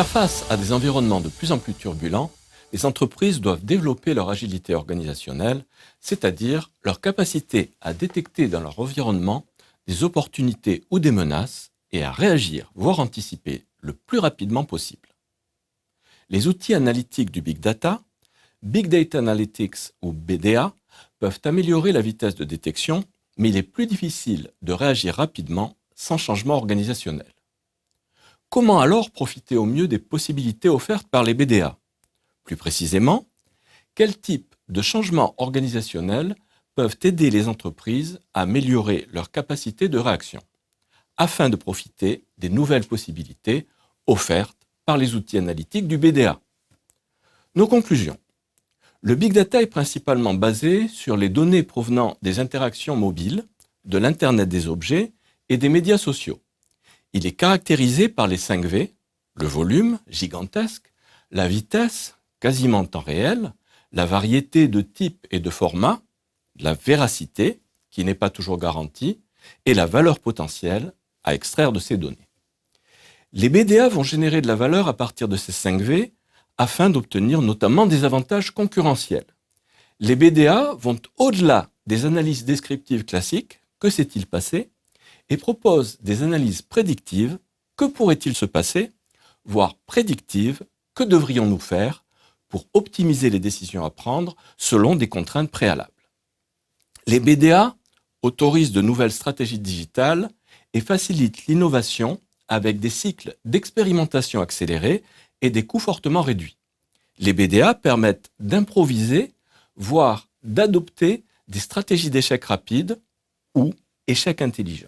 faire face à des environnements de plus en plus turbulents, les entreprises doivent développer leur agilité organisationnelle, c'est-à-dire leur capacité à détecter dans leur environnement des opportunités ou des menaces et à réagir, voire anticiper le plus rapidement possible. Les outils analytiques du Big Data, Big Data Analytics ou BDA, peuvent améliorer la vitesse de détection, mais il est plus difficile de réagir rapidement sans changement organisationnel. Comment alors profiter au mieux des possibilités offertes par les BDA ? Plus précisément, quel type de changements organisationnels peuvent aider les entreprises à améliorer leur capacité de réaction, afin de profiter des nouvelles possibilités offertes par les outils analytiques du BDA. Nos conclusions. Le Big Data est principalement basé sur les données provenant des interactions mobiles, de l'Internet des objets et des médias sociaux. Il est caractérisé par les 5 V, le volume, gigantesque, la vitesse, quasiment en temps réel, la variété de types et de formats, la véracité, qui n'est pas toujours garantie, et la valeur potentielle à extraire de ces données. Les BDA vont générer de la valeur à partir de ces 5 V afin d'obtenir notamment des avantages concurrentiels. Les BDA vont au-delà des analyses descriptives classiques, que s'est-il passé, et proposent des analyses prédictives, que pourrait-il se passer, voire prédictives, que devrions-nous faire pour optimiser les décisions à prendre selon des contraintes préalables. Les BDA autorisent de nouvelles stratégies digitales et facilitent l'innovation avec des cycles d'expérimentation accélérés et des coûts fortement réduits. Les BDA permettent d'improviser, voire d'adopter des stratégies d'échec rapides ou échec intelligents.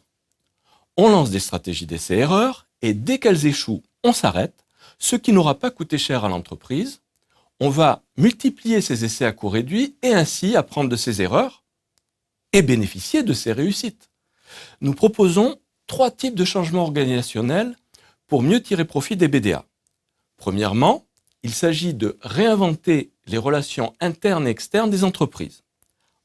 On lance des stratégies d'essai-erreur et dès qu'elles échouent, on s'arrête, ce qui n'aura pas coûté cher à l'entreprise. On va multiplier ces essais à coût réduit et ainsi apprendre de ces erreurs et bénéficier de ces réussites. Nous proposons 3 types de changements organisationnels pour mieux tirer profit des BDA. Premièrement, il s'agit de réinventer les relations internes et externes des entreprises.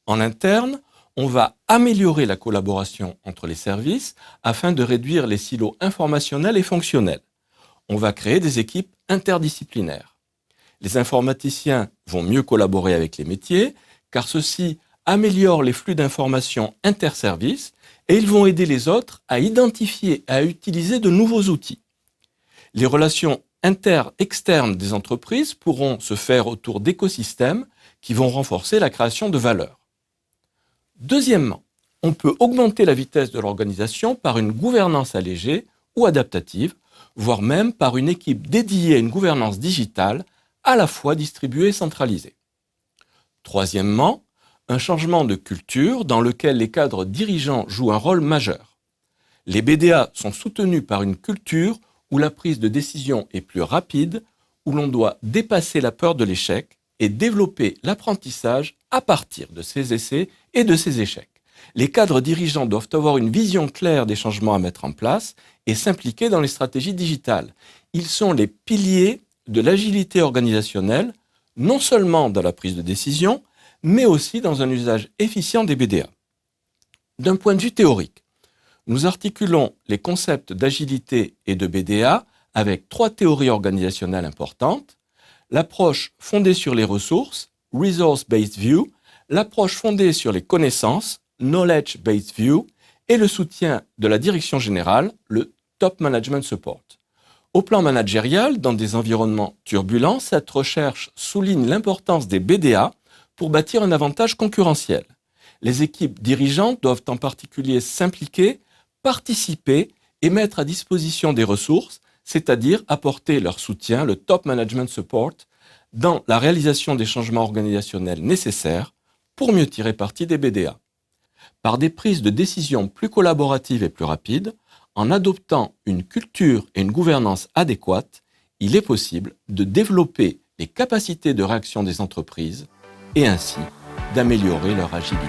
En interne, on va améliorer la collaboration entre les services afin de réduire les silos informationnels et fonctionnels. On va créer des équipes interdisciplinaires. Les informaticiens vont mieux collaborer avec les métiers car ceux-ci améliorent les flux d'informations interservices et ils vont aider les autres à identifier et à utiliser de nouveaux outils. Les relations inter-externes des entreprises pourront se faire autour d'écosystèmes qui vont renforcer la création de valeur. Deuxièmement, on peut augmenter la vitesse de l'organisation par une gouvernance allégée ou adaptative, voire même par une équipe dédiée à une gouvernance digitale à la fois distribuée et centralisée. Troisièmement, un changement de culture dans lequel les cadres dirigeants jouent un rôle majeur. Les BDA sont soutenus par une culture où la prise de décision est plus rapide, où l'on doit dépasser la peur de l'échec et développer l'apprentissage à partir de ces essais et de ces échecs. Les cadres dirigeants doivent avoir une vision claire des changements à mettre en place et s'impliquer dans les stratégies digitales. Ils sont les piliers de l'agilité organisationnelle, non seulement dans la prise de décision, mais aussi dans un usage efficient des BDA. D'un point de vue théorique, nous articulons les concepts d'agilité et de BDA avec 3 théories organisationnelles importantes. L'approche fondée sur les ressources, Resource-Based View, l'approche fondée sur les connaissances, Knowledge-Based View, et le soutien de la direction générale, le Top Management Support. Au plan managérial, dans des environnements turbulents, cette recherche souligne l'importance des BDA pour bâtir un avantage concurrentiel. Les équipes dirigeantes doivent en particulier s'impliquer, participer et mettre à disposition des ressources, c'est-à-dire apporter leur soutien, le Top Management Support, dans la réalisation des changements organisationnels nécessaires pour mieux tirer parti des BDA. Par des prises de décision plus collaboratives et plus rapides, en adoptant une culture et une gouvernance adéquates, il est possible de développer les capacités de réaction des entreprises et ainsi d'améliorer leur agilité.